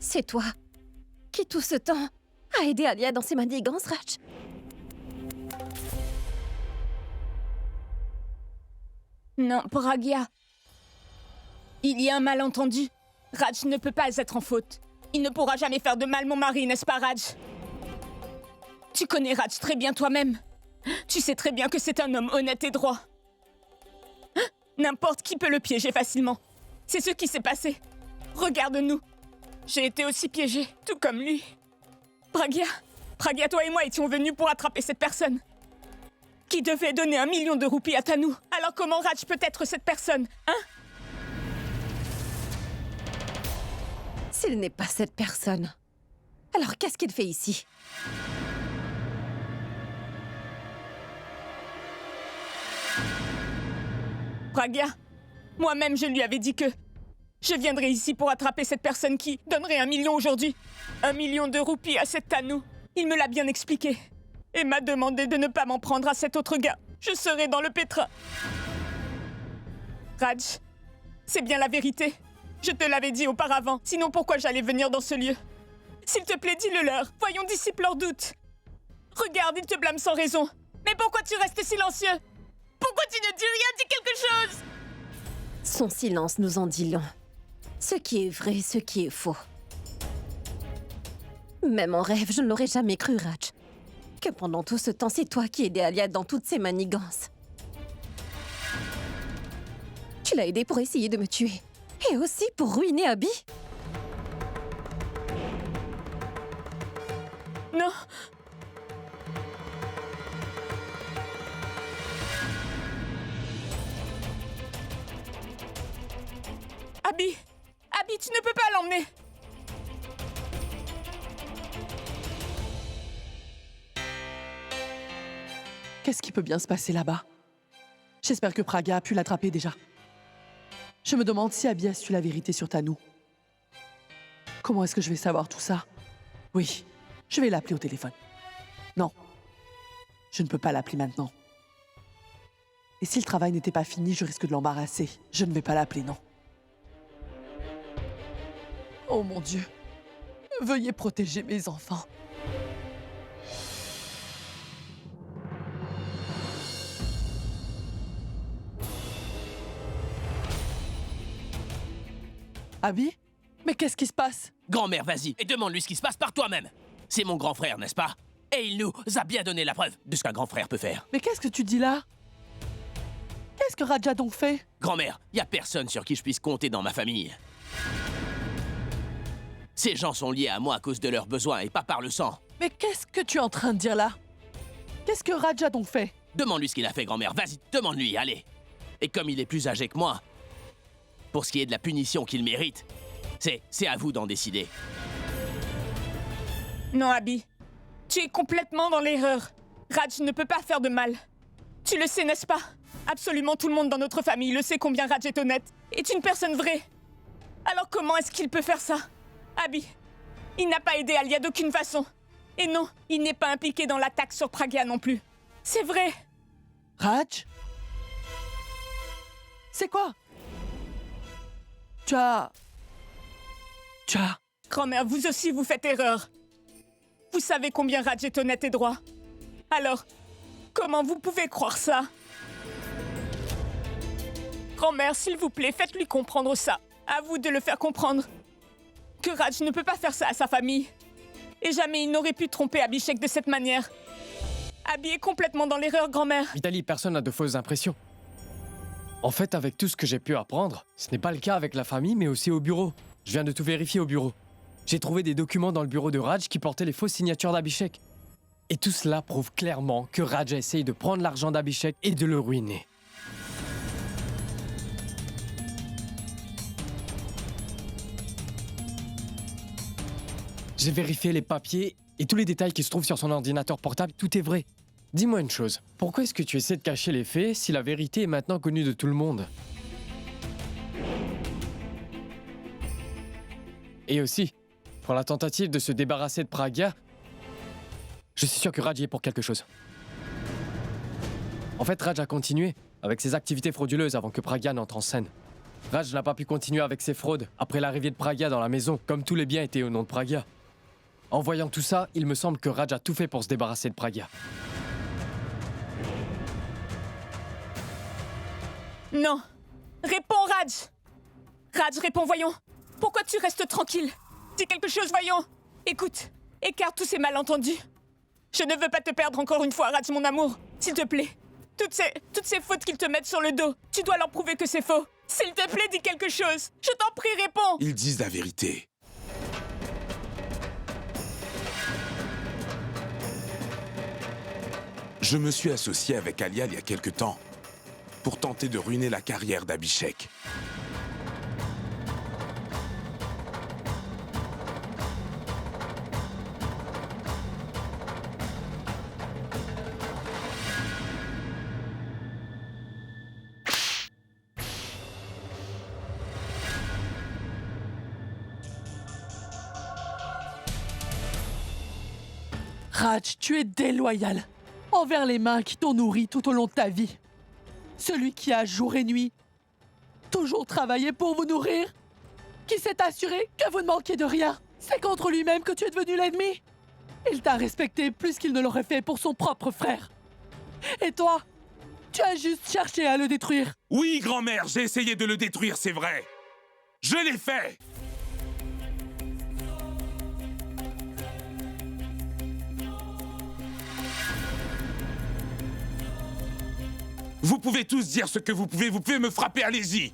C'est toi qui, tout ce temps, a aidé Alia dans ses manigances, Raj. Non, Pragya. Il y a un malentendu. Raj ne peut pas être en faute. Il ne pourra jamais faire de mal, mon mari, n'est-ce pas, Raj? Tu connais Raj très bien toi-même. Tu sais très bien que c'est un homme honnête et droit. N'importe qui peut le piéger facilement. C'est ce qui s'est passé. Regarde-nous. J'ai été aussi piégée, tout comme lui. Pragya, toi et moi étions venus pour attraper cette personne. Qui devait donner 1 million de roupies à Tanu. Alors comment Raj peut être cette personne, hein? S'il n'est pas cette personne, alors qu'est-ce qu'il fait ici? Pragya, moi-même je lui avais dit que je viendrais ici pour attraper cette personne qui donnerait 1 million aujourd'hui. 1 million de roupies à cette Tanu. Il me l'a bien expliqué. Et m'a demandé de ne pas m'en prendre à cet autre gars. Je serai dans le pétrin. Raj, c'est bien la vérité. Je te l'avais dit auparavant. Sinon pourquoi j'allais venir dans ce lieu? S'il te plaît, dis-le-leur. Voyons dissipe leurs doutes. Regarde, ils te blâment sans raison. Mais pourquoi tu restes silencieux? Pourquoi tu ne dis rien? Dis quelque chose! Son silence nous en dit long. Ce qui est vrai, ce qui est faux. Même en rêve, je ne l'aurais jamais cru, Raj. Que pendant tout ce temps, c'est toi qui aidais Alia dans toutes ses manigances. Tu l'as aidé pour essayer de me tuer. Et aussi pour ruiner Abby. Non! Abby, tu ne peux pas l'emmener! Qu'est-ce qui peut bien se passer là-bas? J'espère que Pragya a pu l'attraper déjà. Je me demande si Abby a su la vérité sur Tanu. Comment est-ce que je vais savoir tout ça? Oui, je vais l'appeler au téléphone. Non, je ne peux pas l'appeler maintenant. Et si le travail n'était pas fini, je risque de l'embarrasser. Je ne vais pas l'appeler, non. Oh mon Dieu, veuillez protéger mes enfants. Abby? Mais qu'est-ce qui se passe? Grand-mère, vas-y, et demande-lui ce qui se passe par toi-même. C'est mon grand frère, n'est-ce pas? Et il nous a bien donné la preuve de ce qu'un grand frère peut faire. Mais qu'est-ce que tu dis là? Qu'est-ce que Raj a donc fait? Grand-mère, y a personne sur qui je puisse compter dans ma famille. Ces gens sont liés à moi à cause de leurs besoins et pas par le sang. Mais qu'est-ce que tu es en train de dire là? Qu'est-ce que Raj a donc fait? Demande-lui ce qu'il a fait, grand-mère. Vas-y, demande-lui, allez. Et comme il est plus âgé que moi, pour ce qui est de la punition qu'il mérite, c'est à vous d'en décider. Non, Abby. Tu es complètement dans l'erreur. Raj ne peut pas faire de mal. Tu le sais, n'est-ce pas? Absolument tout le monde dans notre famille le sait combien Raj est honnête. Est une personne vraie. Alors comment est-ce qu'il peut faire ça? Abby, il n'a pas aidé Alia d'aucune façon. Et non, il n'est pas impliqué dans l'attaque sur Pragya non plus. C'est vrai. Raj? C'est quoi? Tu as... Grand-mère, vous aussi vous faites erreur. Vous savez combien Raj est honnête et droit. Alors, comment vous pouvez croire ça? Grand-mère, s'il vous plaît, faites-lui comprendre ça. À vous de le faire comprendre. Que Raj ne peut pas faire ça à sa famille. Et jamais il n'aurait pu tromper Abhishek de cette manière. Abby est complètement dans l'erreur, grand-mère. Vitaly, personne n'a de fausses impressions. En fait, avec tout ce que j'ai pu apprendre, ce n'est pas le cas avec la famille, mais aussi au bureau. Je viens de tout vérifier au bureau. J'ai trouvé des documents dans le bureau de Raj qui portaient les fausses signatures d'Abhishek. Et tout cela prouve clairement que Raj a essayé de prendre l'argent d'Abhishek et de le ruiner. J'ai vérifié les papiers et tous les détails qui se trouvent sur son ordinateur portable, tout est vrai. Dis-moi une chose, pourquoi est-ce que tu essaies de cacher les faits si la vérité est maintenant connue de tout le monde? Et aussi, pour la tentative de se débarrasser de Pragya, je suis sûr que Raj y est pour quelque chose. En fait, Raj a continué avec ses activités frauduleuses avant que Pragya n'entre en scène. Raj n'a pas pu continuer avec ses fraudes après l'arrivée de Pragya dans la maison, comme tous les biens étaient au nom de Pragya. En voyant tout ça, il me semble que Raj a tout fait pour se débarrasser de Pragya. Non. Réponds, Raj. Raj, réponds, voyons. Pourquoi tu restes tranquille? Dis quelque chose, voyons. Écoute, écarte tous ces malentendus. Je ne veux pas te perdre encore une fois, Raj, mon amour. S'il te plaît. Toutes ces fautes qu'ils te mettent sur le dos, tu dois leur prouver que c'est faux. S'il te plaît, dis quelque chose. Je t'en prie, réponds. Ils disent la vérité. Je me suis associé avec Alia il y a quelque temps pour tenter de ruiner la carrière d'Abhishek. Raj, tu es déloyal envers les mains qui t'ont nourri tout au long de ta vie. Celui qui a jour et nuit toujours travaillé pour vous nourrir, qui s'est assuré que vous ne manquiez de rien. C'est contre lui-même que tu es devenu l'ennemi. Il t'a respecté plus qu'il ne l'aurait fait pour son propre frère. Et toi, tu as juste cherché à le détruire. Oui, grand-mère, j'ai essayé de le détruire, c'est vrai. Je l'ai fait. Vous pouvez tous dire ce que vous pouvez me frapper, allez-y.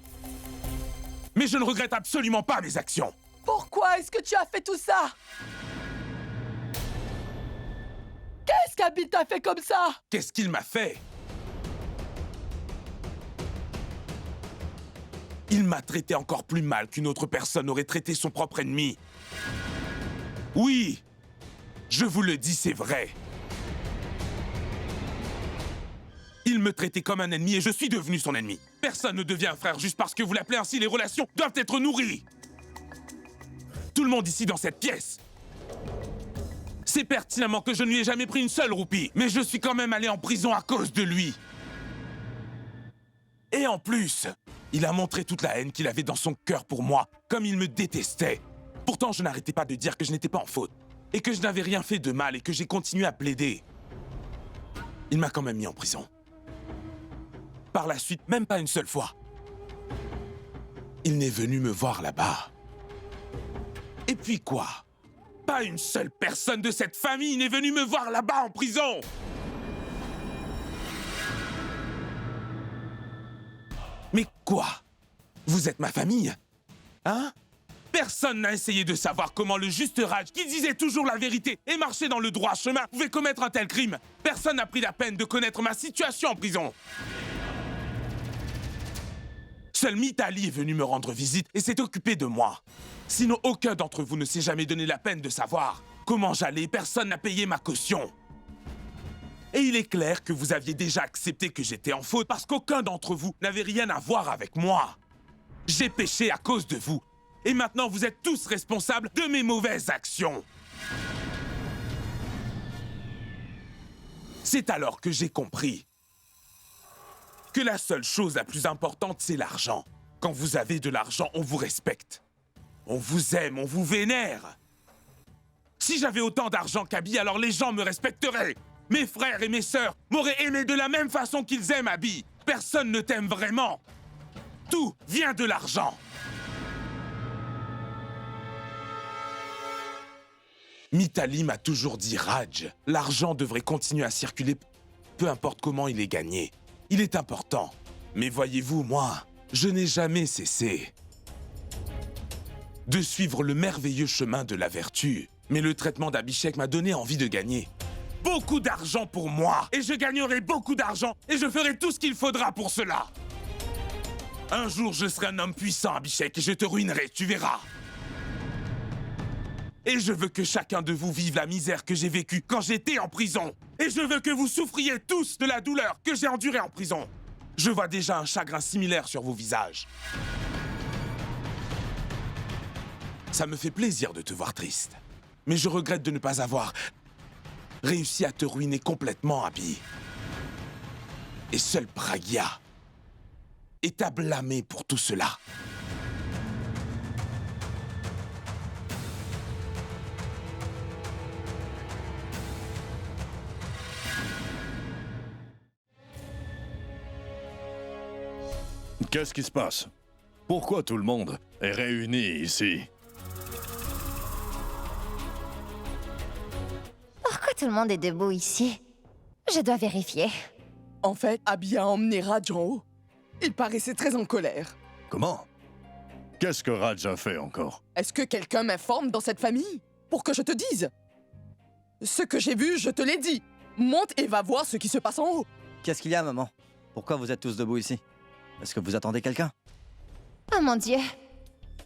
Mais je ne regrette absolument pas mes actions. Pourquoi est-ce que tu as fait tout ça? Qu'est-ce qu'Abhi t'a fait comme ça? Qu'est-ce qu'il m'a fait? Il m'a traité encore plus mal qu'une autre personne aurait traité son propre ennemi. Oui, je vous le dis, c'est vrai. Il me traitait comme un ennemi et je suis devenu son ennemi. Personne ne devient un frère juste parce que vous l'appelez ainsi, les relations doivent être nourries. Tout le monde ici dans cette pièce sait pertinemment que je ne lui ai jamais pris une seule roupie, mais je suis quand même allé en prison à cause de lui. Et en plus, il a montré toute la haine qu'il avait dans son cœur pour moi, comme il me détestait. Pourtant, je n'arrêtais pas de dire que je n'étais pas en faute, et que je n'avais rien fait de mal, et que j'ai continué à plaider. Il m'a quand même mis en prison. Par la suite, même pas une seule fois. Il n'est venu me voir là-bas. Et puis quoi? Pas une seule personne de cette famille n'est venue me voir là-bas en prison! Mais quoi? Vous êtes ma famille? Hein? Personne n'a essayé de savoir comment le juste Raj, qui disait toujours la vérité et marchait dans le droit chemin, pouvait commettre un tel crime. Personne n'a pris la peine de connaître ma situation en prison. Seul Mitali est venu me rendre visite et s'est occupé de moi. Sinon, aucun d'entre vous ne s'est jamais donné la peine de savoir comment j'allais. Personne n'a payé ma caution. Et il est clair que vous aviez déjà accepté que j'étais en faute parce qu'aucun d'entre vous n'avait rien à voir avec moi. J'ai péché à cause de vous. Et maintenant, vous êtes tous responsables de mes mauvaises actions. C'est alors que j'ai compris que la seule chose la plus importante, c'est l'argent. Quand vous avez de l'argent, on vous respecte. On vous aime, on vous vénère. Si j'avais autant d'argent qu'Abhi, alors les gens me respecteraient. Mes frères et mes sœurs m'auraient aimé de la même façon qu'ils aiment Abhi. Personne ne t'aime vraiment. Tout vient de l'argent. Mitali m'a toujours dit, Raj, l'argent devrait continuer à circuler, peu importe comment il est gagné. Il est important. Mais voyez-vous, moi, je n'ai jamais cessé de suivre le merveilleux chemin de la vertu. Mais le traitement d'Abhishek m'a donné envie de gagner beaucoup d'argent pour moi. Et je gagnerai beaucoup d'argent et je ferai tout ce qu'il faudra pour cela. Un jour, je serai un homme puissant, Abhishek, et je te ruinerai, tu verras. Et je veux que chacun de vous vive la misère que j'ai vécue quand j'étais en prison. Et je veux que vous souffriez tous de la douleur que j'ai endurée en prison. Je vois déjà un chagrin similaire sur vos visages. Ça me fait plaisir de te voir triste. Mais je regrette de ne pas avoir réussi à te ruiner complètement, Abhi. Et seul Pragya et t'a blâmé pour tout cela. Qu'est-ce qui se passe? Pourquoi tout le monde est réuni ici? Pourquoi tout le monde est debout ici? Je dois vérifier. En fait, Abby a emmené Raj en haut. Il paraissait très en colère. Comment? Qu'est-ce que Raj a fait encore? Est-ce que quelqu'un m'informe dans cette famille pour que je te dise? Ce que j'ai vu, je te l'ai dit. Monte et va voir ce qui se passe en haut. Qu'est-ce qu'il y a, maman? Pourquoi vous êtes tous debout ici? Est-ce que vous attendez quelqu'un? Oh mon Dieu.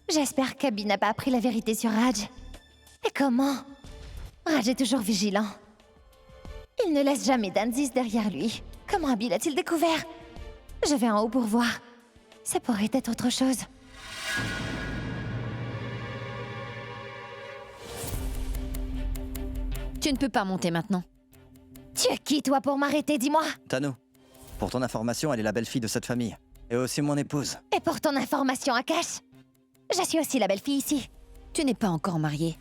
J'espère qu'Abby n'a pas appris la vérité sur Raj. Et comment? Raj est toujours vigilant. Il ne laisse jamais d'indices derrière lui. Comment Abby l'a-t-il découvert? Je vais en haut pour voir. Ça pourrait être autre chose. Tu ne peux pas monter maintenant. Tu es qui, toi, pour m'arrêter, dis-moi? Tano, pour ton information, elle est la belle-fille de cette famille. Et aussi mon épouse. Et pour ton information, Akash, je suis aussi la belle-fille ici. Tu n'es pas encore mariée.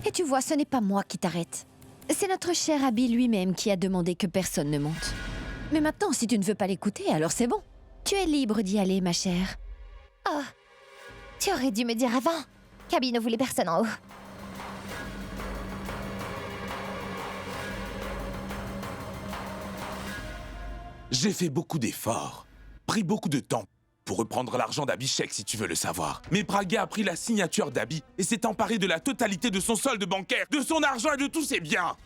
Et tu vois, ce n'est pas moi qui t'arrête. C'est notre cher Abby lui-même qui a demandé que personne ne monte. Mais maintenant, si tu ne veux pas l'écouter, alors c'est bon. Tu es libre d'y aller, ma chère. Oh, tu aurais dû me dire avant qu'Abby ne voulait personne en haut. J'ai fait beaucoup d'efforts, pris beaucoup de temps pour reprendre l'argent d'Abhishek si tu veux le savoir. Mais Praga a pris la signature d'Abby et s'est emparé de la totalité de son solde bancaire, de son argent et de tous ses biens.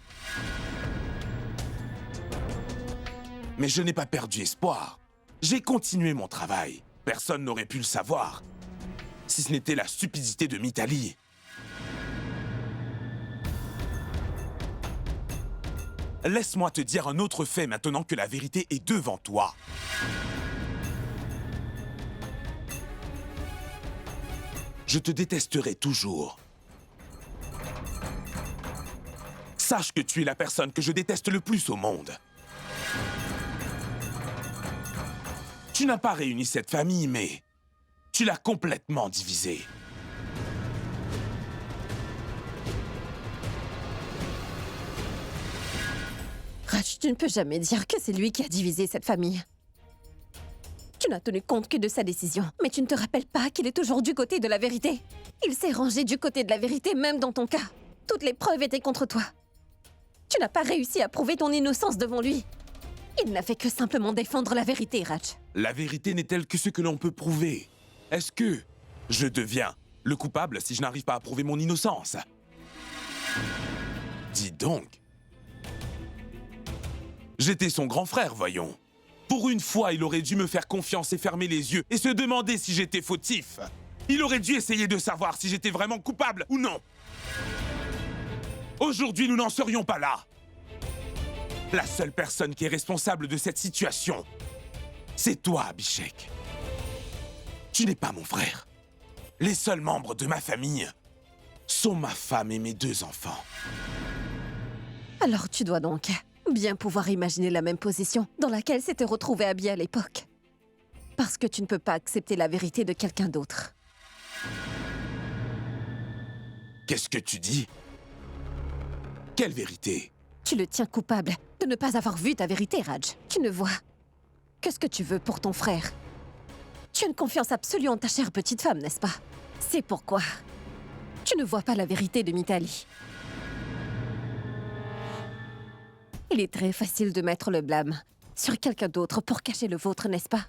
Mais je n'ai pas perdu espoir. J'ai continué mon travail. Personne n'aurait pu le savoir, si ce n'était la stupidité de Mitali. Laisse-moi te dire un autre fait maintenant que la vérité est devant toi. Je te détesterai toujours. Sache que tu es la personne que je déteste le plus au monde. Tu n'as pas réuni cette famille, mais tu l'as complètement divisée. Raj, tu ne peux jamais dire que c'est lui qui a divisé cette famille. Tu n'as tenu compte que de sa décision, mais tu ne te rappelles pas qu'il est toujours du côté de la vérité. Il s'est rangé du côté de la vérité, même dans ton cas. Toutes les preuves étaient contre toi. Tu n'as pas réussi à prouver ton innocence devant lui. Il n'a fait que simplement défendre la vérité, Raj. La vérité n'est-elle que ce que l'on peut prouver? Est-ce que je deviens le coupable si je n'arrive pas à prouver mon innocence? Dis donc. J'étais son grand frère, voyons. Pour une fois, il aurait dû me faire confiance et fermer les yeux et se demander si j'étais fautif. Il aurait dû essayer de savoir si j'étais vraiment coupable ou non. Aujourd'hui, nous n'en serions pas là. La seule personne qui est responsable de cette situation, c'est toi, Abhishek. Tu n'es pas mon frère. Les seuls membres de ma famille sont ma femme et mes 2 enfants. Alors tu dois donc bien pouvoir imaginer la même position dans laquelle s'était retrouvé Abby à l'époque. Parce que tu ne peux pas accepter la vérité de quelqu'un d'autre. Qu'est-ce que tu dis? Quelle vérité? Tu le tiens coupable de ne pas avoir vu ta vérité, Raj. Tu ne vois que ce que tu veux pour ton frère. Tu as une confiance absolue en ta chère petite femme, n'est-ce pas? C'est pourquoi tu ne vois pas la vérité de Mitali. Il est très facile de mettre le blâme sur quelqu'un d'autre pour cacher le vôtre, n'est-ce pas?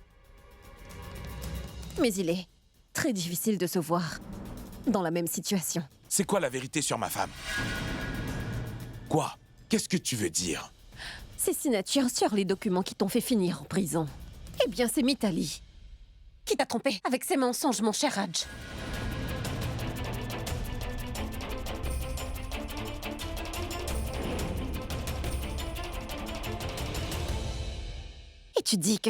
Mais il est très difficile de se voir dans la même situation. C'est quoi la vérité sur ma femme? Quoi? Qu'est-ce que tu veux dire? Ces signatures sur les documents qui t'ont fait finir en prison. Eh bien, c'est Mitali qui t'a trompé avec ses mensonges, mon cher Raj. Et tu dis que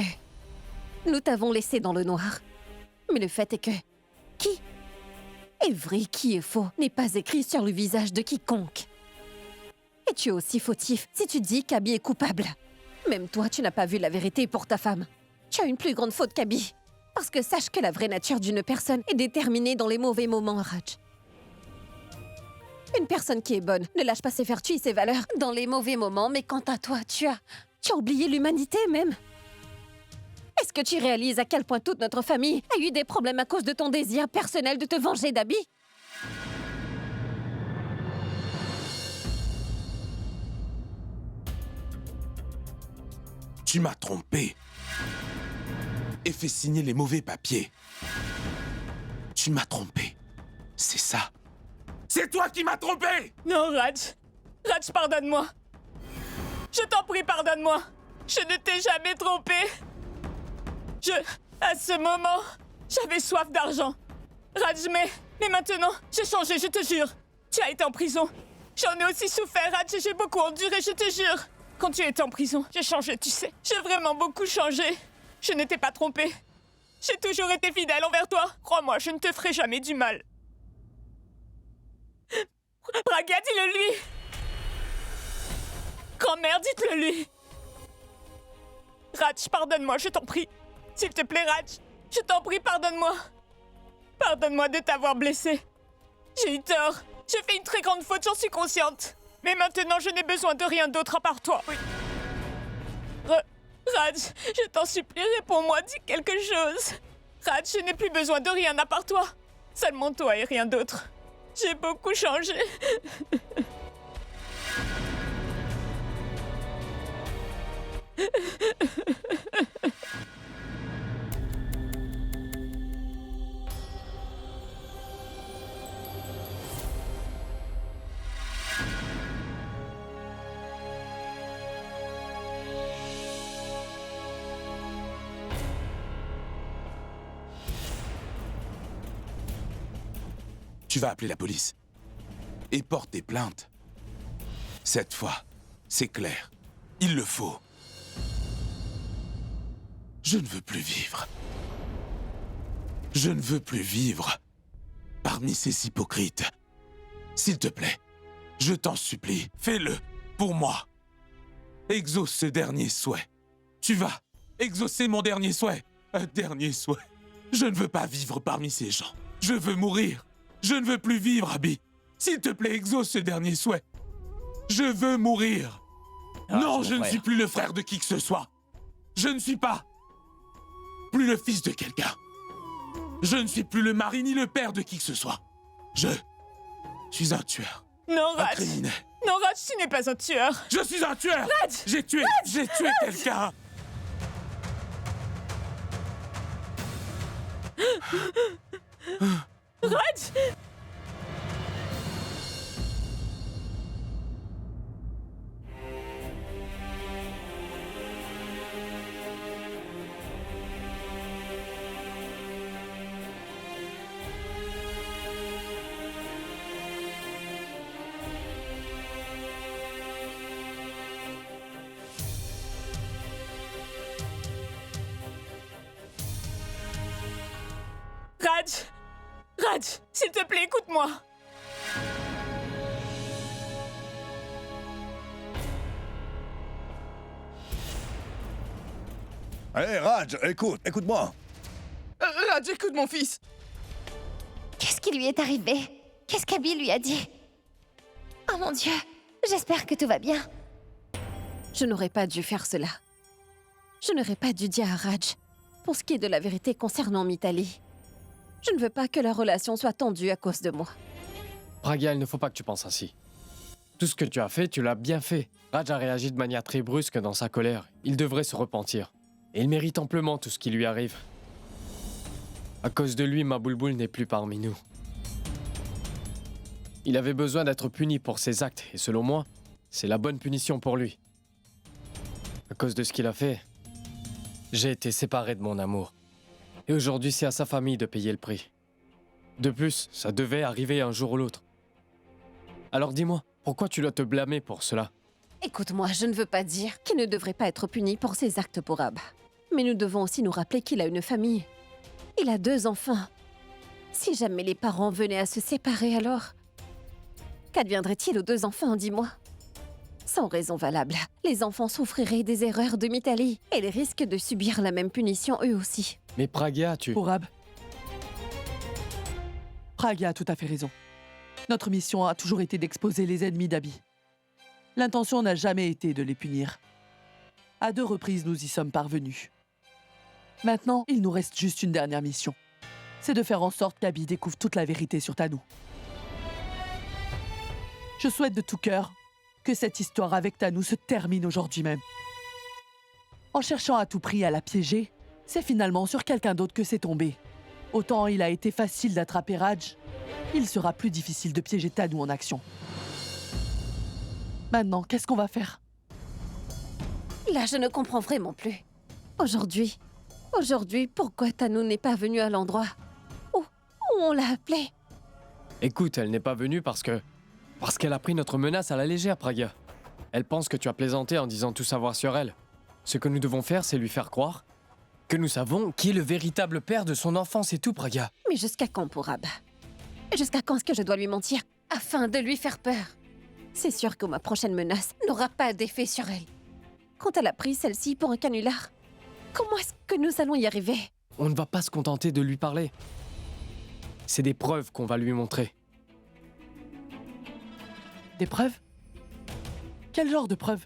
nous t'avons laissé dans le noir. Mais le fait est que qui est vrai, qui est faux n'est pas écrit sur le visage de quiconque. Et tu es aussi fautif si tu dis qu'Abby est coupable. Même toi, tu n'as pas vu la vérité pour ta femme. Tu as une plus grande faute qu'Abby. Parce que sache que la vraie nature d'une personne est déterminée dans les mauvais moments, Raj. Une personne qui est bonne ne lâche pas ses vertus et ses valeurs dans les mauvais moments, mais quant à toi, tu as oublié l'humanité même. Est-ce que tu réalises à quel point toute notre famille a eu des problèmes à cause de ton désir personnel de te venger d'Abby? Tu m'as trompé et fait signer les mauvais papiers. Tu m'as trompé. C'est ça. C'est toi qui m'as trompé! Non, Raj. Raj, pardonne-moi. Je t'en prie, pardonne-moi. Je ne t'ai jamais trompé. À ce moment, j'avais soif d'argent. Raj, mais maintenant, j'ai changé, je te jure. Tu as été en prison. J'en ai aussi souffert, Raj, et j'ai beaucoup enduré, je te jure. Quand tu étais en prison, j'ai changé, tu sais. J'ai vraiment beaucoup changé. Je ne t'ai pas trompé. J'ai toujours été fidèle envers toi. Crois-moi, je ne te ferai jamais du mal. Praga, dis-le lui. Grand-mère, dites-le lui. Raj, pardonne-moi, je t'en prie. S'il te plaît, Raj, je t'en prie, pardonne-moi. Pardonne-moi de t'avoir blessé. J'ai eu tort. J'ai fait une très grande faute, j'en suis consciente. Mais maintenant, je n'ai besoin de rien d'autre à part toi. Oui. Raj, je t'en supplie, réponds-moi, dis quelque chose. Raj, je n'ai plus besoin de rien à part toi. Seulement toi et rien d'autre. J'ai beaucoup changé. Tu vas appeler la police et porter plainte. Cette fois, c'est clair. Il le faut. Je ne veux plus vivre. Je ne veux plus vivre parmi ces hypocrites. S'il te plaît, je t'en supplie, fais-le pour moi. Exauce ce dernier souhait. Tu vas exaucer mon dernier souhait. Un dernier souhait. Je ne veux pas vivre parmi ces gens. Je veux mourir. Je ne veux plus vivre, Abby. S'il te plaît, exauce ce dernier souhait. Je veux mourir. Non, je ne suis plus le frère de qui que ce soit. Je ne suis pas plus le fils de quelqu'un. Je ne suis plus le mari ni le père de qui que ce soit. Je suis un tueur. Non, Un Raj. criminel. Non, Raj, tu n'es pas un tueur. Je suis un tueur. Raj. J'ai tué quelqu'un. Raj. Raj. Raj, s'il te plaît, écoute-moi. Hé, Raj, écoute-moi. Raj, écoute mon fils. Qu'est-ce qui lui est arrivé? Qu'est-ce qu'Abby lui a dit? Oh mon Dieu, j'espère que tout va bien. Je n'aurais pas dû faire cela. Je n'aurais pas dû dire à Raj, pour ce qui est de la vérité concernant Mithali. Je ne veux pas que leur relation soit tendue à cause de moi. Praga, il ne faut pas que tu penses ainsi. Tout ce que tu as fait, tu l'as bien fait. Raj a réagi de manière très brusque dans sa colère. Il devrait se repentir. Et il mérite amplement tout ce qui lui arrive. À cause de lui, ma boulboule n'est plus parmi nous. Il avait besoin d'être puni pour ses actes, et selon moi, c'est la bonne punition pour lui. À cause de ce qu'il a fait, j'ai été séparé de mon amour. Et aujourd'hui, c'est à sa famille de payer le prix. De plus, ça devait arriver un jour ou l'autre. Alors dis-moi, pourquoi tu dois te blâmer pour cela? Écoute-moi, je ne veux pas dire qu'il ne devrait pas être puni pour ses actes pour Abba. Mais nous devons aussi nous rappeler qu'il a une famille. Il a 2 enfants. Si jamais les parents venaient à se séparer, alors... Qu'adviendrait-il aux 2 enfants, dis-moi? Sans raison valable. Les enfants souffriraient des erreurs de Mitali. Et ils risquent de subir la même punition eux aussi. Mais Praga, tu... Pourab. Praga a tout à fait raison. Notre mission a toujours été d'exposer les ennemis d'Abby. L'intention n'a jamais été de les punir. À 2 reprises, nous y sommes parvenus. Maintenant, il nous reste juste une dernière mission. C'est de faire en sorte qu'Abby découvre toute la vérité sur Tanou. Je souhaite de tout cœur que cette histoire avec Tanou se termine aujourd'hui même. En cherchant à tout prix à la piéger, c'est finalement sur quelqu'un d'autre que c'est tombé. Autant il a été facile d'attraper Raj, il sera plus difficile de piéger Tanou en action. Maintenant, qu'est-ce qu'on va faire? Là, je ne comprends vraiment plus. Aujourd'hui, pourquoi Tanou n'est pas venue à l'endroit où on l'a appelée? Écoute, elle n'est pas venue parce qu'elle a pris notre menace à la légère, Praga. Elle pense que tu as plaisanté en disant tout savoir sur elle. Ce que nous devons faire, c'est lui faire croire que nous savons qui est le véritable père de son enfant, c'est tout, Praga. Mais jusqu'à quand, Pourab? Jusqu'à quand est-ce que je dois lui mentir afin de lui faire peur? C'est sûr que ma prochaine menace n'aura pas d'effet sur elle. Quand elle a pris celle-ci pour un canular, comment est-ce que nous allons y arriver? On ne va pas se contenter de lui parler. C'est des preuves qu'on va lui montrer. Des preuves? Quel genre de preuves?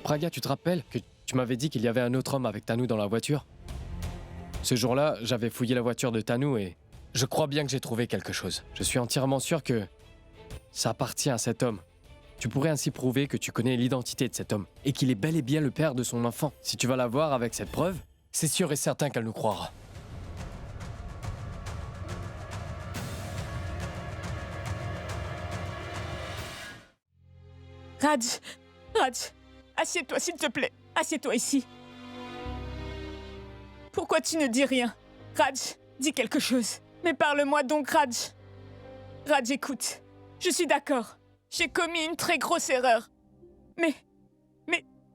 Praga, tu te rappelles que tu m'avais dit qu'il y avait un autre homme avec Tanou dans la voiture? Ce jour-là, j'avais fouillé la voiture de Tanou et je crois bien que j'ai trouvé quelque chose. Je suis entièrement sûr que ça appartient à cet homme. Tu pourrais ainsi prouver que tu connais l'identité de cet homme et qu'il est bel et bien le père de son enfant. Si tu vas la voir avec cette preuve, c'est sûr et certain qu'elle nous croira. Raj, assieds-toi s'il te plaît. Assieds-toi ici. Pourquoi tu ne dis rien? Raj, dis quelque chose. Mais parle-moi donc, Raj. Raj, écoute. Je suis d'accord. J'ai commis une très grosse erreur. Mais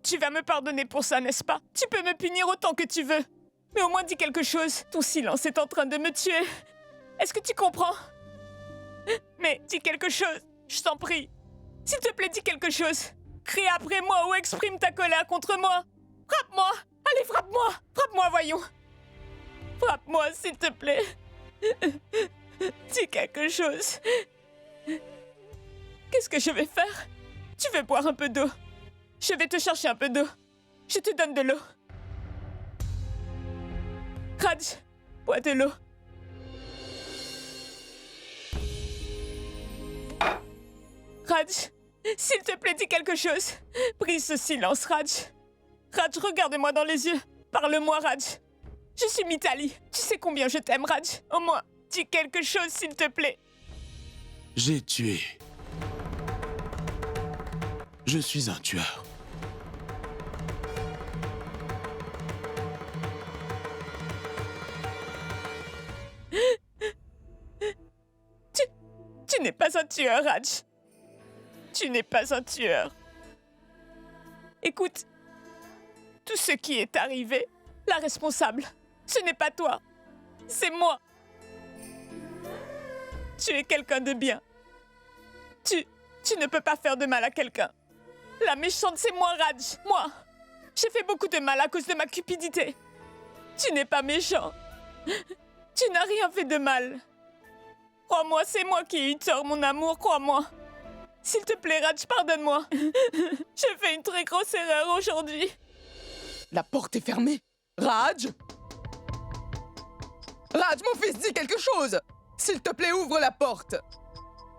tu vas me pardonner pour ça, n'est-ce pas? Tu peux me punir autant que tu veux. Mais au moins dis quelque chose. Ton silence est en train de me tuer. Est-ce que tu comprends? Mais dis quelque chose, je t'en prie. S'il te plaît, dis quelque chose. Crie après moi ou exprime ta colère contre moi. Frappe-moi. Allez, frappe-moi. Frappe-moi, voyons. Frappe-moi, s'il te plaît. Dis quelque chose. Qu'est-ce que je vais faire? Tu veux boire un peu d'eau? Je vais te chercher un peu d'eau. Je te donne de l'eau. Raj, bois de l'eau. Raj, s'il te plaît, dis quelque chose. Brise ce silence, Raj. Raj, regarde-moi dans les yeux. Parle-moi, Raj. Je suis Mitali. Tu sais combien je t'aime, Raj. Au moins, dis quelque chose, s'il te plaît. J'ai tué. Je suis un tueur. Tu n'es pas un tueur, Raj. Tu n'es pas un tueur. Écoute, tout ce qui est arrivé, la responsable, ce n'est pas toi, c'est moi. Tu es quelqu'un de bien. Tu ne peux pas faire de mal à quelqu'un. La méchante, c'est moi, Raj, moi. J'ai fait beaucoup de mal à cause de ma cupidité. Tu n'es pas méchant. Tu n'as rien fait de mal. Crois-moi, c'est moi qui ai eu tort, mon amour, crois-moi. S'il te plaît, Raj, pardonne-moi. J'ai fait une très grosse erreur aujourd'hui. La porte est fermée. Raj! Raj, mon fils, dis quelque chose! S'il te plaît, ouvre la porte.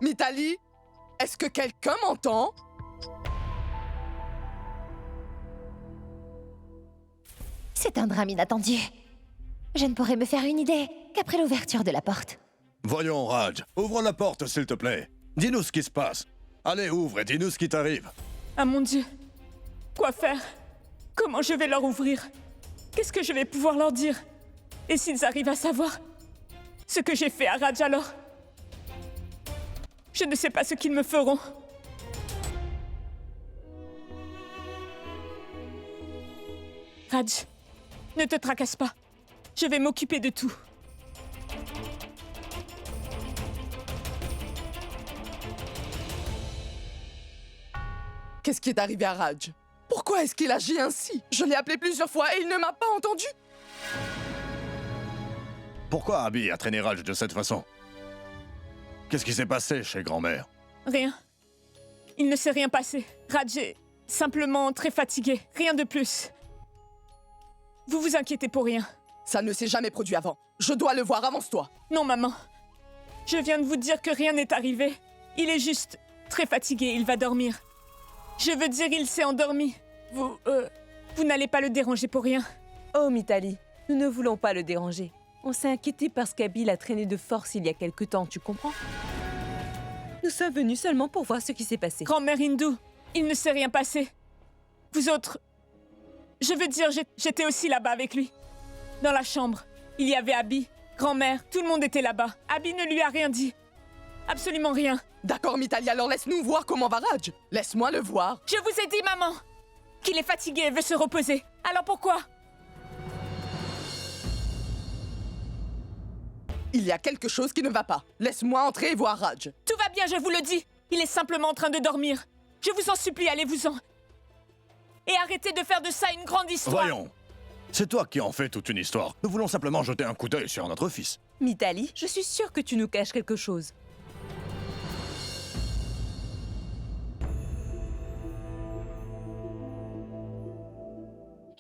Mitali, est-ce que quelqu'un m'entend? C'est un drame inattendu. Je ne pourrais me faire une idée qu'après l'ouverture de la porte. Voyons, Raj, ouvre la porte, s'il te plaît. Dis-nous ce qui se passe. Allez, ouvre et dis-nous ce qui t'arrive. Ah mon Dieu. Quoi faire? Comment je vais leur ouvrir? Qu'est-ce que je vais pouvoir leur dire? Et s'ils arrivent à savoir ce que j'ai fait à Raj alors? Je ne sais pas ce qu'ils me feront. Raj, ne te tracasse pas. Je vais m'occuper de tout. Qu'est-ce qui est arrivé à Raj? Pourquoi est-ce qu'il agit ainsi? Je l'ai appelé plusieurs fois et il ne m'a pas entendu. Pourquoi Abby a traîné Raj de cette façon? Qu'est-ce qui s'est passé chez grand-mère? Rien. Il ne s'est rien passé. Raj est simplement très fatigué. Rien de plus. Vous vous inquiétez pour rien. Ça ne s'est jamais produit avant. Je dois le voir, avance-toi. Non, maman. Je viens de vous dire que rien n'est arrivé. Il est juste très fatigué, il va dormir. Je veux dire, il s'est endormi. Vous n'allez pas le déranger pour rien. Oh, Mithali, nous ne voulons pas le déranger. On s'est inquiété parce qu'Abby l'a traîné de force il y a quelque temps, tu comprends? Nous sommes venus seulement pour voir ce qui s'est passé. Grand-mère Hindou, il ne s'est rien passé. Vous autres... Je veux dire, j'étais aussi là-bas avec lui. Dans la chambre. Il y avait Abby, grand-mère, tout le monde était là-bas. Abby ne lui a rien dit. Absolument rien. D'accord, Mithali, alors laisse-nous voir comment va Raj. Laisse-moi le voir. Je vous ai dit, maman, qu'il est fatigué et veut se reposer. Alors pourquoi? Il y a quelque chose qui ne va pas. Laisse-moi entrer et voir Raj. Tout va bien, je vous le dis. Il est simplement en train de dormir. Je vous en supplie, allez-vous-en. Et arrêtez de faire de ça une grande histoire. Voyons. C'est toi qui en fais toute une histoire. Nous voulons simplement jeter un coup d'œil sur notre fils. Mithali, je suis sûre que tu nous caches quelque chose.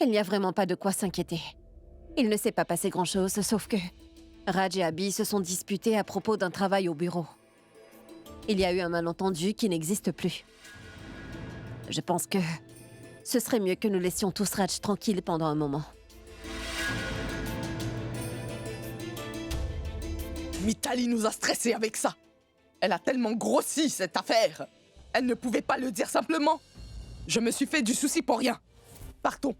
Il n'y a vraiment pas de quoi s'inquiéter. Il ne s'est pas passé grand-chose, sauf que Raj et Abby se sont disputés à propos d'un travail au bureau. Il y a eu un malentendu qui n'existe plus. Je pense que ce serait mieux que nous laissions tous Raj tranquille pendant un moment. Mithali nous a stressés avec ça. Elle a tellement grossi, cette affaire. Elle ne pouvait pas le dire simplement. Je me suis fait du souci pour rien. Partons.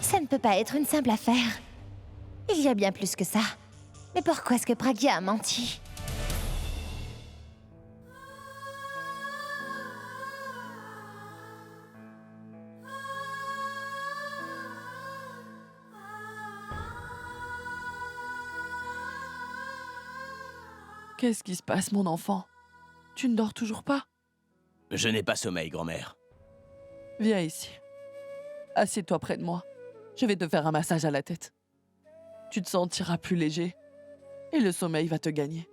Ça ne peut pas être une simple affaire. Il y a bien plus que ça. Mais pourquoi est-ce que Pragya a menti? Qu'est-ce qui se passe, mon enfant? Tu ne dors toujours pas? Je n'ai pas sommeil, grand-mère. Viens ici. Assieds-toi près de moi. Je vais te faire un massage à la tête. Tu te sentiras plus léger. Et le sommeil va te gagner.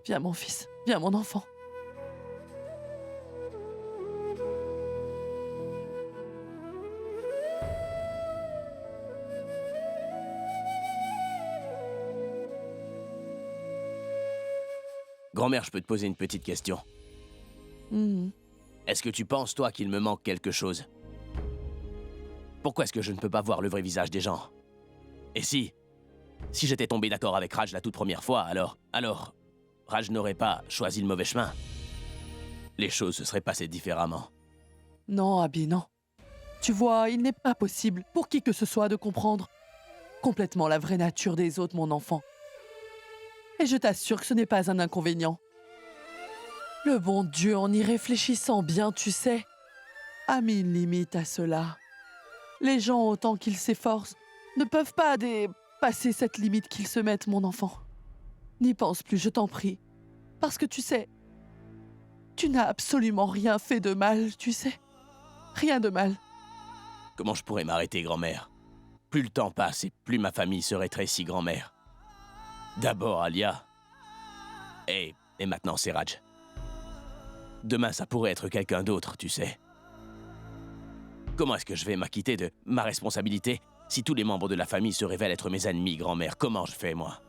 Viens, mon fils. Viens, mon enfant. Grand-mère, je peux te poser une petite question. Est-ce que tu penses, toi, qu'il me manque quelque chose? Pourquoi est-ce que je ne peux pas voir le vrai visage des gens? Et si j'étais tombé d'accord avec Raj la toute première fois, alors Raj n'aurait pas choisi le mauvais chemin. Les choses se seraient passées différemment. Non, Abby, non. Tu vois, il n'est pas possible pour qui que ce soit de comprendre complètement la vraie nature des autres, mon enfant. Et je t'assure que ce n'est pas un inconvénient. Le bon Dieu, en y réfléchissant bien, tu sais, a mis une limite à cela. Les gens, autant qu'ils s'efforcent, ne peuvent pas dépasser cette limite qu'ils se mettent, mon enfant. N'y pense plus, je t'en prie. Parce que tu sais, tu n'as absolument rien fait de mal, tu sais. Rien de mal. Comment je pourrais m'arrêter, grand-mère? Plus le temps passe et plus ma famille se rétrécit, grand-mère. D'abord Alia. Et maintenant c'est Raj. Demain, ça pourrait être quelqu'un d'autre, tu sais. Comment est-ce que je vais m'acquitter de ma responsabilité si tous les membres de la famille se révèlent être mes ennemis, grand-mère? Comment je fais, moi?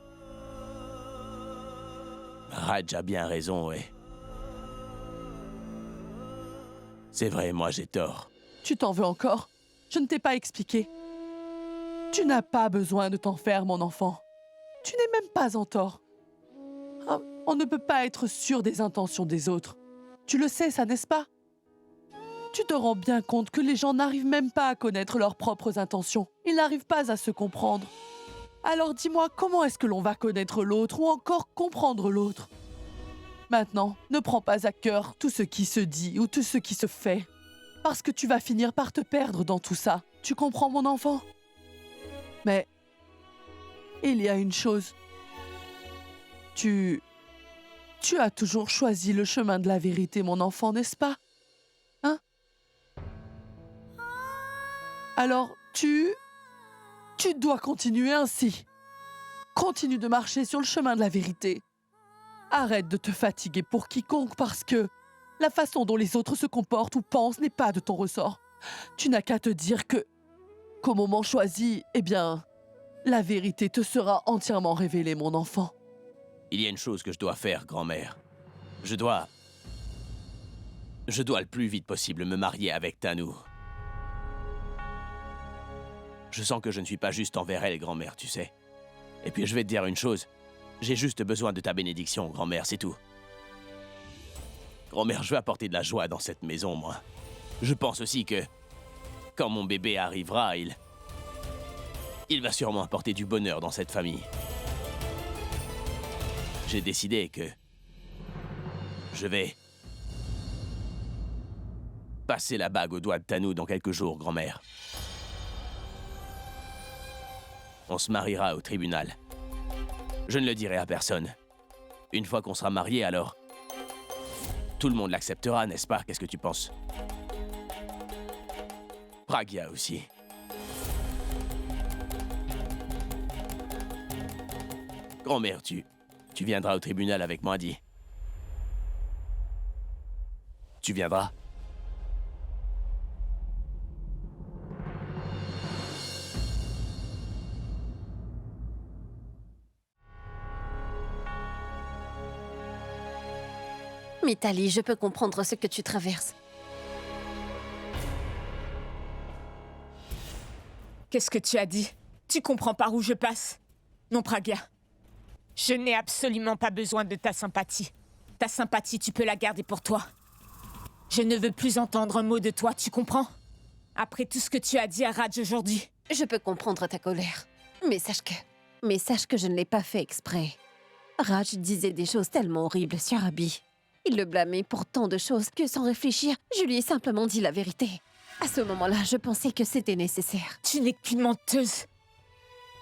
Raj a bien raison, et... C'est vrai, moi j'ai tort. Tu t'en veux encore? Je ne t'ai pas expliqué. Tu n'as pas besoin de t'en faire, mon enfant. Tu n'es même pas en tort. On ne peut pas être sûr des intentions des autres. Tu le sais, ça, n'est-ce pas? Tu te rends bien compte que les gens n'arrivent même pas à connaître leurs propres intentions. Ils n'arrivent pas à se comprendre. Alors dis-moi, comment est-ce que l'on va connaître l'autre ou encore comprendre l'autre? Maintenant, ne prends pas à cœur tout ce qui se dit ou tout ce qui se fait. Parce que tu vas finir par te perdre dans tout ça. Tu comprends, mon enfant? Mais il y a une chose. Tu as toujours choisi le chemin de la vérité, mon enfant, n'est-ce pas? Hein? Alors, tu dois continuer ainsi. Continue de marcher sur le chemin de la vérité. Arrête de te fatiguer pour quiconque parce que la façon dont les autres se comportent ou pensent n'est pas de ton ressort. Tu n'as qu'à te dire que, qu'au moment choisi, eh bien, la vérité te sera entièrement révélée, mon enfant. Il y a une chose que je dois faire, grand-mère. Je dois le plus vite possible me marier avec Tanou. Je sens que je ne suis pas juste envers elle, grand-mère, tu sais. Et puis je vais te dire une chose. J'ai juste besoin de ta bénédiction, grand-mère, c'est tout. Grand-mère, je veux apporter de la joie dans cette maison, moi. Je pense aussi que, quand mon bébé arrivera, il va sûrement apporter du bonheur dans cette famille. J'ai décidé que je vais passer la bague au doigt de Tanou dans quelques jours, grand-mère. On se mariera au tribunal. Je ne le dirai à personne. Une fois qu'on sera mariés, alors... tout le monde l'acceptera, n'est-ce pas? Qu'est-ce que tu penses? Pragya aussi. Grand-mère, tu viendras au tribunal avec moi, dis. Tu viendras? Mithali, je peux comprendre ce que tu traverses. Qu'est-ce que tu as dit? Tu comprends par où je passe? Non, Pragya. Je n'ai absolument pas besoin de ta sympathie. Ta sympathie, tu peux la garder pour toi. Je ne veux plus entendre un mot de toi, tu comprends? Après tout ce que tu as dit à Raj aujourd'hui. Je peux comprendre ta colère. Mais sache que je ne l'ai pas fait exprès. Raj disait des choses tellement horribles sur Abby. Il le blâmait pour tant de choses que, sans réfléchir, je lui ai simplement dit la vérité. À ce moment-là, je pensais que c'était nécessaire. Tu n'es qu'une menteuse.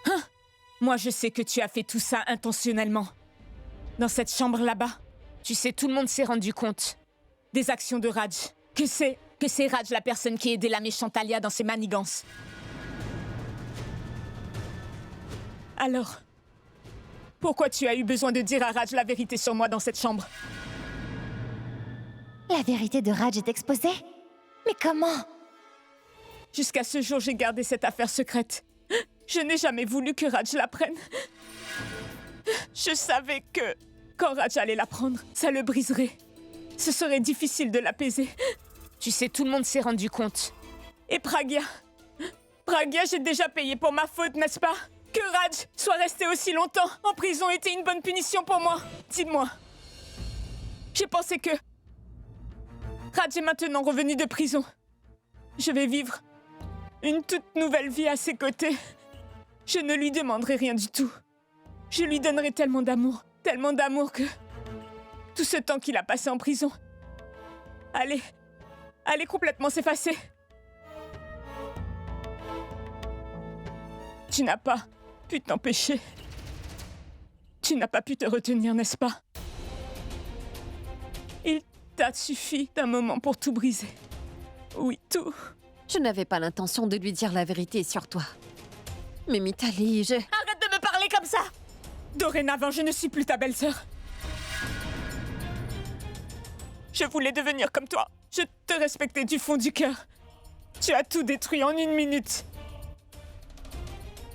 Hein? Moi, je sais que tu as fait tout ça intentionnellement. Dans cette chambre là-bas, tu sais, tout le monde s'est rendu compte des actions de Raj. Que c'est Raj la personne qui a aidé la méchante Alia dans ses manigances. Alors, pourquoi tu as eu besoin de dire à Raj la vérité sur moi dans cette chambre? La vérité de Raj est exposée? Mais comment? Jusqu'à ce jour, j'ai gardé cette affaire secrète. Je n'ai jamais voulu que Raj l'apprenne. Je savais que, quand Raj allait l'apprendre, ça le briserait. Ce serait difficile de l'apaiser. Tu sais, tout le monde s'est rendu compte. Et Pragya, j'ai déjà payé pour ma faute, n'est-ce pas? Que Raj soit resté aussi longtemps en prison était une bonne punition pour moi. Dis-moi. J'ai pensé que Raj est maintenant revenu de prison. Je vais vivre une toute nouvelle vie à ses côtés. Je ne lui demanderai rien du tout. Je lui donnerai tellement d'amour que tout ce temps qu'il a passé en prison allait complètement s'effacer. Tu n'as pas pu t'empêcher. Tu n'as pas pu te retenir, n'est-ce pas? Il t'a suffi d'un moment pour tout briser. Oui, tout. Je n'avais pas l'intention de lui dire la vérité sur toi. Mais Mithali, Arrête de me parler comme ça! Dorénavant, je ne suis plus ta belle-sœur. Je voulais devenir comme toi. Je te respectais du fond du cœur. Tu as tout détruit en 1 minute.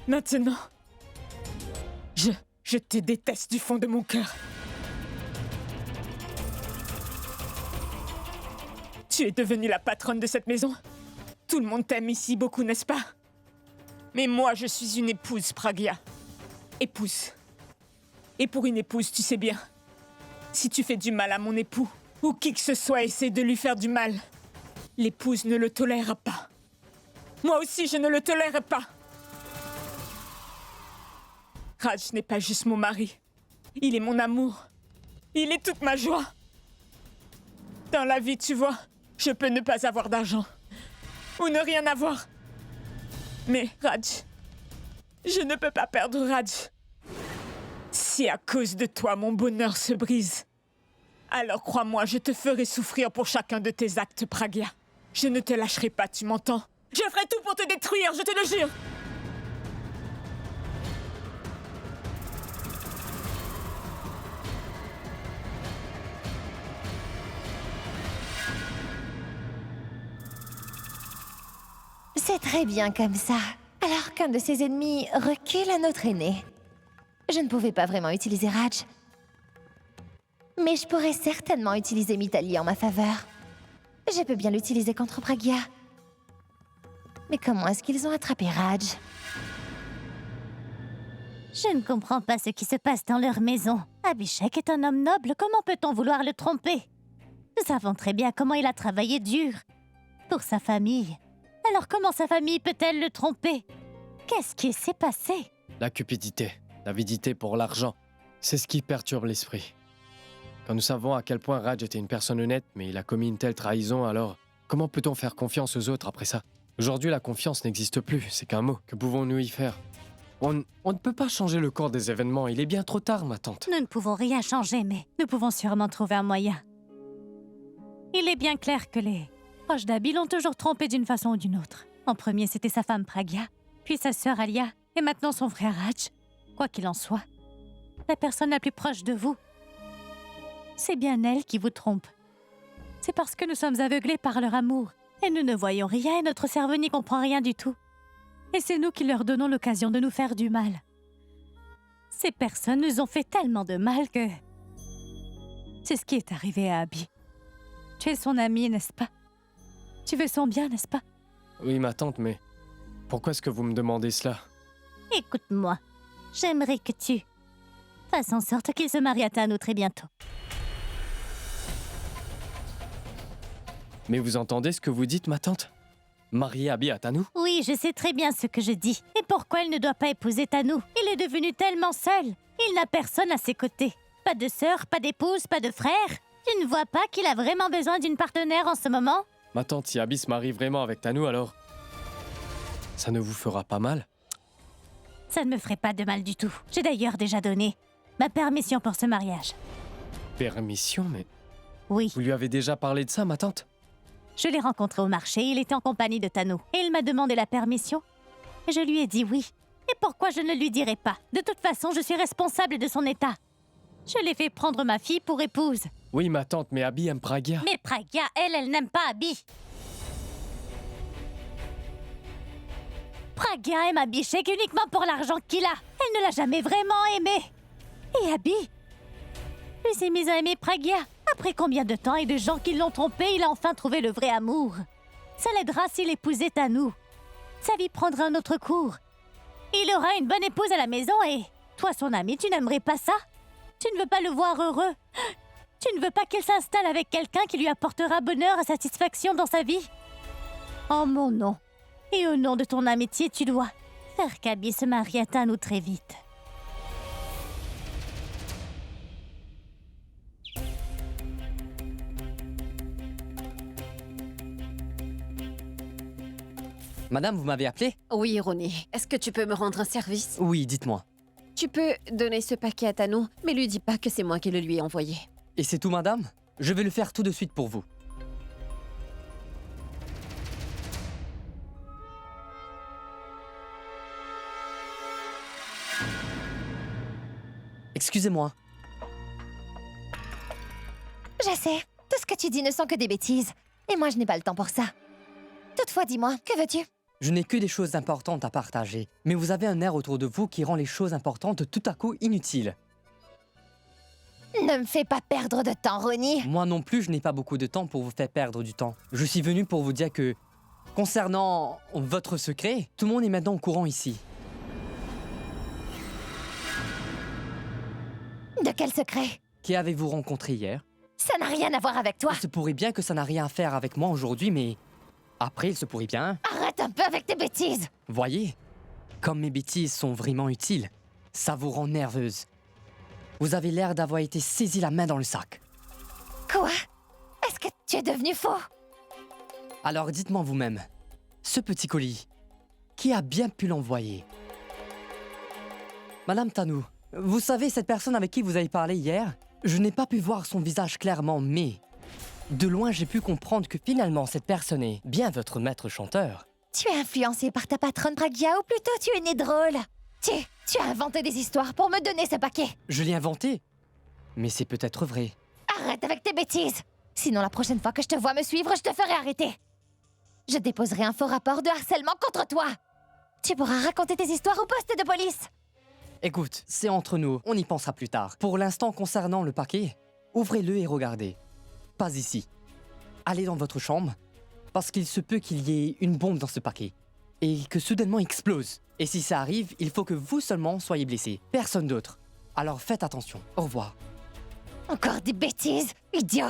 Maintenant, je te déteste du fond de mon cœur. Tu es devenue la patronne de cette maison. Tout le monde t'aime ici beaucoup, n'est-ce pas? Mais moi, je suis une épouse, Pragya. Épouse. Et pour une épouse, tu sais bien, si tu fais du mal à mon époux, ou qui que ce soit essaie de lui faire du mal, l'épouse ne le tolère pas. Moi aussi, je ne le tolère pas. Raj n'est pas juste mon mari. Il est mon amour. Il est toute ma joie. Dans la vie, tu vois, je peux ne pas avoir d'argent. ou ne rien avoir. Mais Raj, je ne peux pas perdre Raj. Si à cause de toi mon bonheur se brise, alors crois-moi, je te ferai souffrir pour chacun de tes actes, Pragya. Je ne te lâcherai pas, tu m'entends? Je ferai tout pour te détruire, je te le jure. C'est très bien comme ça. Alors qu'un de ses ennemis recule à notre aîné. Je ne pouvais pas vraiment utiliser Raj. Mais je pourrais certainement utiliser Mitali en ma faveur. Je peux bien l'utiliser contre Pragya. Mais comment est-ce qu'ils ont attrapé Raj? Je ne comprends pas ce qui se passe dans leur maison. Abhishek est un homme noble, comment peut-on vouloir le tromper? Nous savons très bien comment il a travaillé dur. Pour sa famille. Alors comment sa famille peut-elle le tromper? Qu'est-ce qui s'est passé? La cupidité, l'avidité pour l'argent, c'est ce qui perturbe l'esprit. Quand nous savons à quel point Raj était une personne honnête, mais il a commis une telle trahison, alors comment peut-on faire confiance aux autres après ça? Aujourd'hui, la confiance n'existe plus, c'est qu'un mot. Que pouvons-nous y faire? On ne peut pas changer le cours des événements, il est bien trop tard, ma tante. Nous ne pouvons rien changer, mais nous pouvons sûrement trouver un moyen. Il est bien clair que les proches d'Abhi l'ont toujours trompé d'une façon ou d'une autre. En premier, c'était sa femme Pragya, puis sa sœur Alia, et maintenant son frère Raj. Quoi qu'il en soit, la personne la plus proche de vous, c'est bien elle qui vous trompe. C'est parce que nous sommes aveuglés par leur amour, et nous ne voyons rien et notre cerveau n'y comprend rien du tout. Et c'est nous qui leur donnons l'occasion de nous faire du mal. Ces personnes nous ont fait tellement de mal que... C'est ce qui est arrivé à Abhi. Tu es son ami, n'est-ce pas? Tu veux son bien, n'est-ce pas? Oui, ma tante, mais pourquoi est-ce que vous me demandez cela? Écoute-moi, j'aimerais que tu fasses en sorte qu'il se marie à Tanu très bientôt. Mais vous entendez ce que vous dites, ma tante? Marier Abhi à Tanu? Oui, je sais très bien ce que je dis. Et pourquoi il ne doit pas épouser Tanu? Il est devenu tellement seul. Il n'a personne à ses côtés. Pas de sœur, pas d'épouse, pas de frère. Tu ne vois pas qu'il a vraiment besoin d'une partenaire en ce moment? Ma tante, si Abhi se marie vraiment avec Tanu, alors... ça ne vous fera pas mal? Ça ne me ferait pas de mal du tout. J'ai d'ailleurs déjà donné ma permission pour ce mariage. Permission, mais... Oui. Vous lui avez déjà parlé de ça, ma tante? Je l'ai rencontré au marché, il était en compagnie de Tanu. Et il m'a demandé la permission. Et je lui ai dit oui. Et pourquoi je ne lui dirais pas? De toute façon, je suis responsable de son état. Je l'ai fait prendre ma fille pour épouse. Oui, ma tante, mais Abhi aime Pragya. Mais Pragya, elle n'aime pas Abhi. Pragya aime Abhishek uniquement pour l'argent qu'il a. Elle ne l'a jamais vraiment aimé. Et Abhi, lui s'est mise à aimer Pragya. Après combien de temps et de gens qui l'ont trompé, il a enfin trouvé le vrai amour. Ça l'aidera s'il épousait Tanu. Sa vie prendra un autre cours. Il aura une bonne épouse à la maison et... Toi, son ami, tu n'aimerais pas ça? Tu ne veux pas le voir heureux? Tu ne veux pas qu'il s'installe avec quelqu'un qui lui apportera bonheur et satisfaction dans sa vie? En mon nom, et au nom de ton amitié, tu dois faire qu'Abhi se marie à Tanu très vite. Madame, vous m'avez appelé? Oui, Ronnie. Est-ce que tu peux me rendre un service? Oui, dites-moi. Tu peux donner ce paquet à Tanu, mais lui dis pas que c'est moi qui le lui ai envoyé. Et c'est tout, madame? Je vais le faire tout de suite pour vous. Excusez-moi. Je sais, tout ce que tu dis ne sont que des bêtises. Et moi, je n'ai pas le temps pour ça. Toutefois, dis-moi, que veux-tu? Je n'ai que des choses importantes à partager, mais vous avez un air autour de vous qui rend les choses importantes tout à coup inutiles. Ne me fais pas perdre de temps, Ronnie. Moi non plus, je n'ai pas beaucoup de temps pour vous faire perdre du temps. Je suis venu pour vous dire que, concernant votre secret, tout le monde est maintenant au courant ici. De quel secret? Qui avez-vous rencontré hier? Ça n'a rien à voir avec toi. Il se pourrait bien que ça n'a rien à faire avec moi aujourd'hui, mais... Après, il se pourrait bien... Arrête un peu avec tes bêtises. Voyez, comme mes bêtises sont vraiment utiles, ça vous rend nerveuse. Vous avez l'air d'avoir été saisi la main dans le sac. Quoi? Est-ce que tu es devenu faux? Alors dites-moi vous-même, Ce petit colis, qui a bien pu l'envoyer? Madame Tanou, vous savez, cette personne avec qui vous avez parlé hier, je n'ai pas pu voir son visage clairement, mais de loin, j'ai pu comprendre que finalement, cette personne est bien votre maître chanteur. Tu es influencé par ta patronne Pragia, ou plutôt tu es né drôle. Tu as inventé des histoires pour me donner ce paquet. Je l'ai inventé, mais c'est peut-être vrai. Arrête avec tes bêtises. Sinon, la prochaine fois que je te vois me suivre, je te ferai arrêter. Je déposerai un faux rapport de harcèlement contre toi. Tu pourras raconter tes histoires au poste de police. Écoute, c'est entre nous, on y pensera plus tard. Pour l'instant, concernant le paquet, ouvrez-le et regardez. Pas ici. Allez dans votre chambre, parce qu'il se peut qu'il y ait une bombe dans ce paquet. Et que soudainement explose. Et si ça arrive, il faut que vous seulement soyez blessés. Personne d'autre. Alors faites attention. Au revoir. Encore des bêtises, idiot.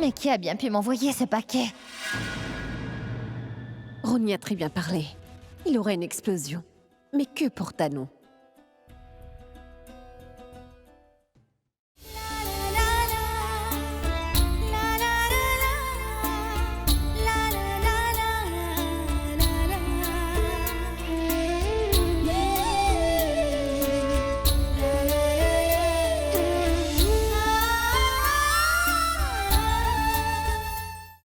Mais qui a bien pu m'envoyer ce paquet? Ronnie a très bien parlé. Il aurait une explosion. Mais que pour Tanou?